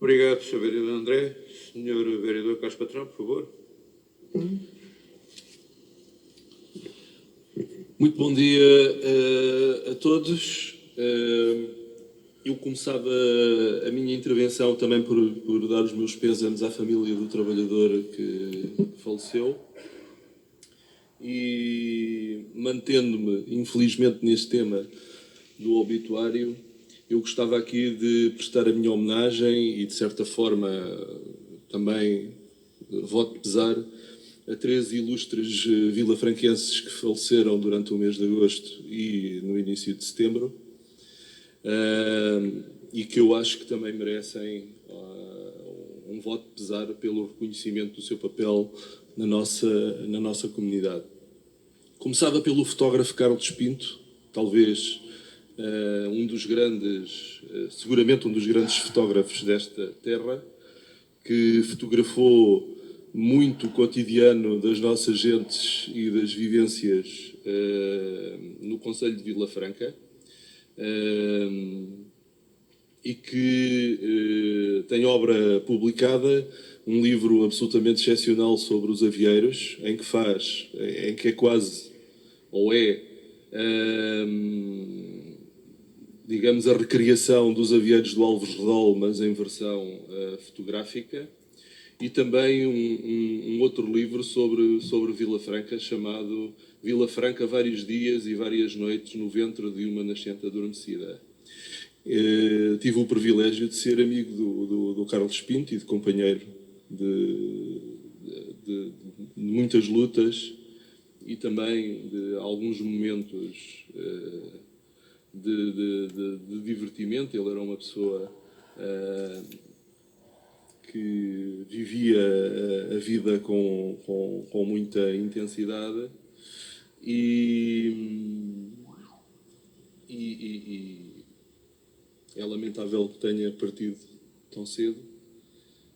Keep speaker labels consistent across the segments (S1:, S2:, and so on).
S1: Obrigado, Sr. Vereador André. Sr. Vereador Carlos Patrão, por favor.
S2: Muito bom dia a todos. Eu começava a minha intervenção também por dar os meus pêsames à família do trabalhador que faleceu e mantendo-me, infelizmente, neste tema do obituário, eu gostava aqui de prestar a minha homenagem e, de certa forma, também voto de pesar a 13 ilustres vilafranquenses que faleceram durante o mês de agosto e no início de setembro, e que eu acho que também merecem um voto de pesar pelo reconhecimento do seu papel na nossa comunidade. Começava pelo fotógrafo Carlos Pinto, talvez seguramente um dos grandes fotógrafos desta terra, que fotografou muito o cotidiano das nossas gentes e das vivências no concelho de Vila Franca, e que tem obra publicada, um livro absolutamente excepcional sobre os avieiros, em que é quase, ou é, digamos, a recriação dos avieiros do Álvares Redol, mas em versão fotográfica. E também um outro livro sobre Vila Franca, chamado Vila Franca, vários dias e várias noites no ventre de uma nascente adormecida. Tive o privilégio de ser amigo do Carlos Pinto e de companheiro de muitas lutas e também de alguns momentos de divertimento. Ele era uma pessoa que vivia a vida com muita intensidade e é lamentável que tenha partido tão cedo,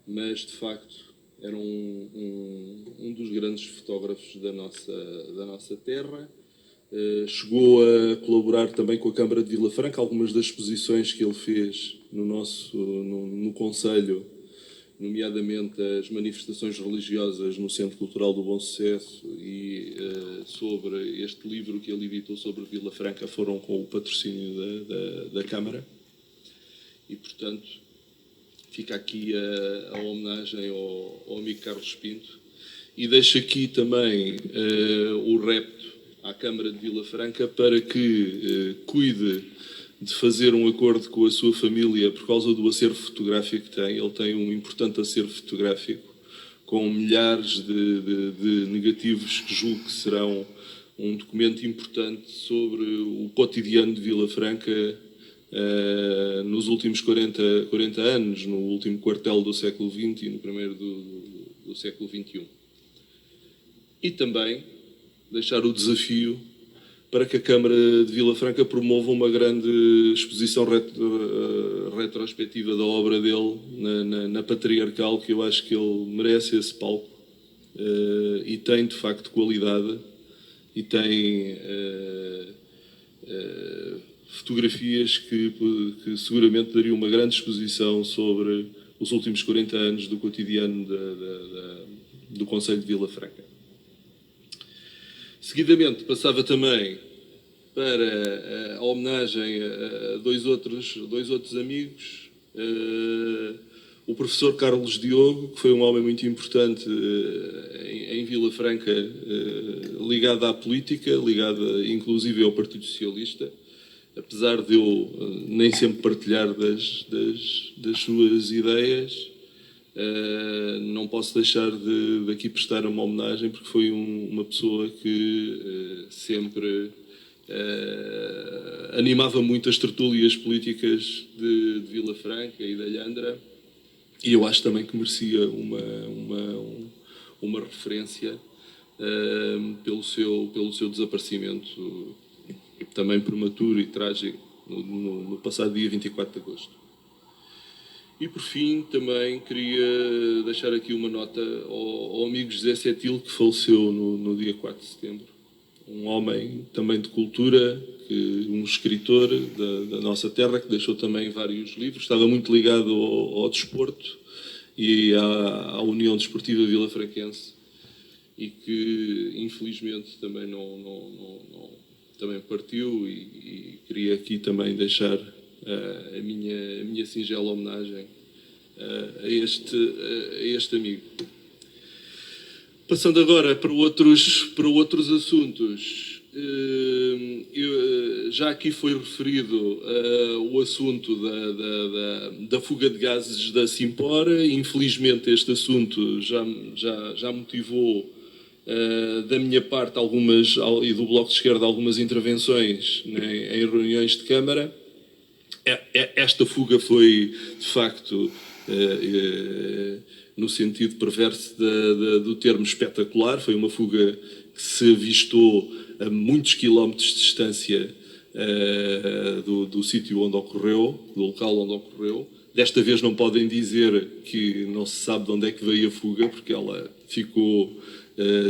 S2: mas de facto era um dos grandes fotógrafos da nossa terra. Chegou a colaborar também com a Câmara de Vila Franca. Algumas das exposições que ele fez no Conselho, nomeadamente as manifestações religiosas no Centro Cultural do Bom Sucesso e sobre este livro que ele editou sobre Vila Franca, foram com o patrocínio da Câmara. E, portanto, fica aqui a homenagem ao amigo Carlos Pinto. E deixo aqui também o repto à Câmara de Vila Franca para que cuide de fazer um acordo com a sua família por causa do acervo fotográfico que tem. Ele tem um importante acervo fotográfico com milhares de negativos que julgo que serão um documento importante sobre o cotidiano de Vila Franca nos últimos 40 anos, no último quartel do século XX e no primeiro do século XXI. E também deixar o desafio para que a Câmara de Vila Franca promova uma grande exposição retrospectiva da obra dele na Patriarcal, que eu acho que ele merece esse palco e tem, de facto, qualidade e tem fotografias que seguramente dariam uma grande exposição sobre os últimos 40 anos do cotidiano do Concelho de Vila Franca. Seguidamente, passava também para a homenagem a dois outros amigos. O professor Carlos Diogo, que foi um homem muito importante em Vila Franca, ligado à política, ligado inclusive ao Partido Socialista, apesar de eu nem sempre partilhar das suas ideias. Não posso deixar de aqui prestar uma homenagem, porque foi uma pessoa que sempre animava muito as tertúlias políticas de Vila Franca e da Alhandra, e eu acho também que merecia uma referência pelo seu desaparecimento também prematuro e trágico no passado dia 24 de agosto. E, por fim, também queria deixar aqui uma nota ao amigo José Setil, que faleceu no dia 4 de setembro. Um homem também de cultura, um escritor da nossa terra que deixou também vários livros, estava muito ligado ao desporto e à União Desportiva Vilafranquense, e que infelizmente também também partiu, e queria aqui também deixar a minha singela homenagem a este amigo. Passando agora para outros assuntos, já aqui foi referido o assunto da fuga de gases da Simpor. Infelizmente este assunto já motivou da minha parte e do Bloco de Esquerda algumas intervenções, né, em reuniões de Câmara. Esta fuga foi, de facto, no sentido perverso do termo, espetacular. Foi uma fuga que se avistou a muitos quilómetros de distância do sítio onde ocorreu, do local onde ocorreu. Desta vez não podem dizer que não se sabe de onde é que veio a fuga, porque ela ficou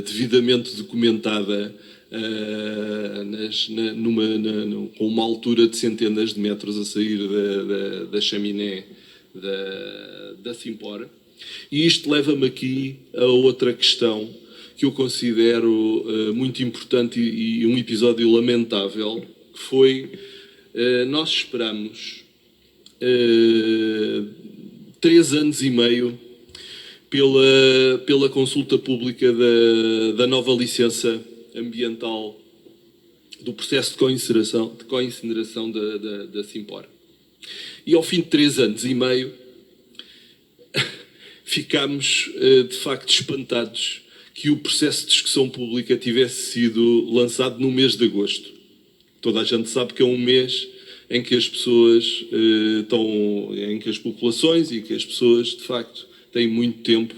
S2: devidamente documentada com uma altura de centenas de metros a sair da chaminé da Simpor. E isto leva-me aqui a outra questão que eu considero muito importante e um episódio lamentável, que foi, nós esperamos 3 anos e meio pela consulta pública da nova licença ambiental do processo de coincineração da Simpor. E ao fim de 3 anos e meio ficámos de facto espantados que o processo de discussão pública tivesse sido lançado no mês de agosto. Toda a gente sabe que é um mês em que as pessoas em que as populações e que as pessoas de facto têm muito tempo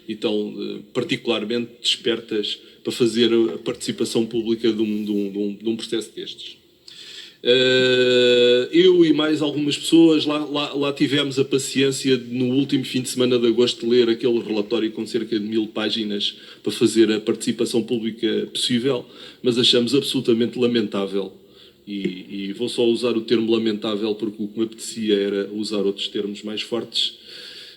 S2: e estão particularmente despertas para fazer a participação pública de um processo destes. Eu e mais algumas pessoas lá tivemos a paciência de, no último fim de semana de agosto, de ler aquele relatório com cerca de 1000 páginas para fazer a participação pública possível, mas achamos absolutamente lamentável, e vou só usar o termo lamentável porque o que me apetecia era usar outros termos mais fortes,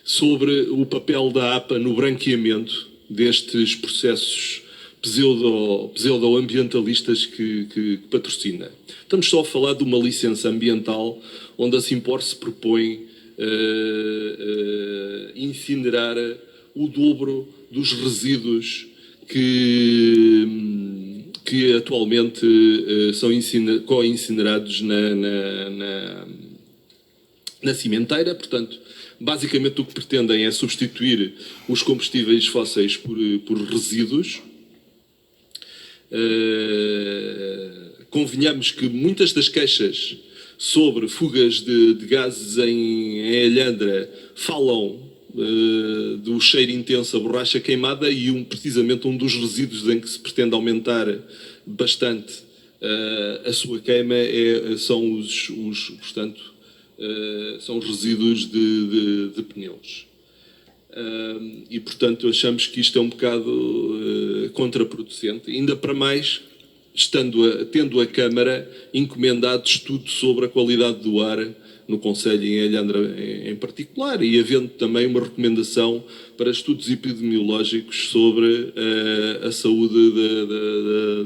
S2: sobre o papel da APA no branqueamento destes processos pseudo-ambientalistas que patrocina. Estamos só a falar de uma licença ambiental onde a Simpor se propõe incinerar o dobro dos resíduos que atualmente são co-incinerados na cimenteira. Portanto, basicamente o que pretendem é substituir os combustíveis fósseis por resíduos. Convenhamos que muitas das queixas sobre fugas de gases em Alhandra falam do cheiro intenso a borracha queimada, e precisamente um dos resíduos em que se pretende aumentar bastante a sua queima são os resíduos de pneus. E, portanto, achamos que isto é um bocado contraproducente, ainda para mais tendo a Câmara encomendado estudo sobre a qualidade do ar no concelho em Alhandra em particular, e havendo também uma recomendação para estudos epidemiológicos sobre a saúde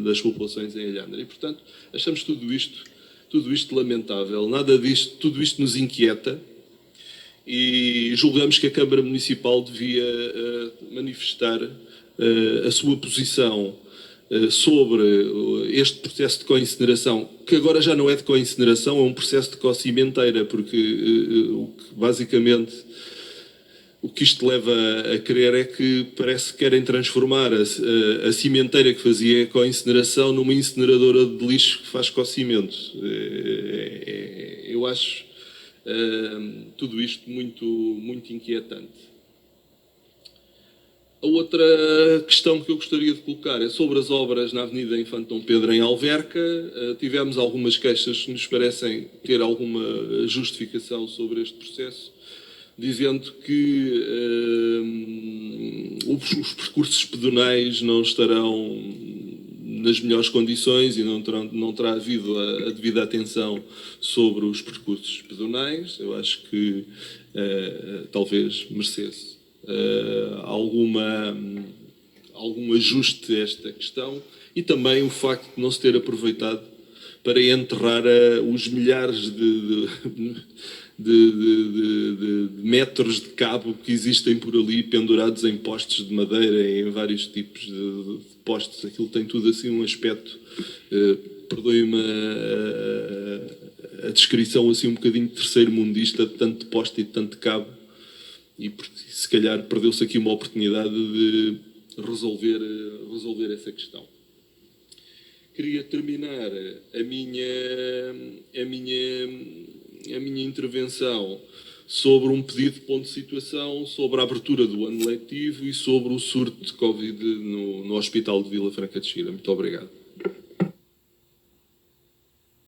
S2: das populações em Alhandra. E, portanto, achamos tudo isto lamentável. Nada disto, tudo isto nos inquieta, e julgamos que a Câmara Municipal devia manifestar a sua posição sobre este processo de coincineração, que agora já não é de coincineração, é um processo de co-cimenteira, porque basicamente o que isto leva a crer é que parece que querem transformar a cimenteira que fazia co-incineração numa incineradora de lixo que faz co-cimento. Eu acho tudo isto muito, muito inquietante. A outra questão que eu gostaria de colocar é sobre as obras na Avenida Infante Dom Pedro em Alverca. Tivemos algumas queixas que nos parecem ter alguma justificação sobre este processo, dizendo que os percursos pedonais não estarão nas melhores condições e não terá havido a devida atenção sobre os percursos pedonais. Eu acho que talvez merecesse algum ajuste a esta questão, e também o facto de não se ter aproveitado para enterrar os milhares de metros de cabo que existem por ali pendurados em postes de madeira, em vários tipos de postes. Aquilo tem tudo assim um aspecto, perdoe-me a descrição, assim um bocadinho terceiro-mundista, de tanto poste e de tanto cabo, e se calhar perdeu-se aqui uma oportunidade de resolver essa questão. Queria terminar a minha intervenção sobre um pedido de ponto de situação sobre a abertura do ano letivo e sobre o surto de Covid no Hospital de Vila Franca de Xira. Muito obrigado.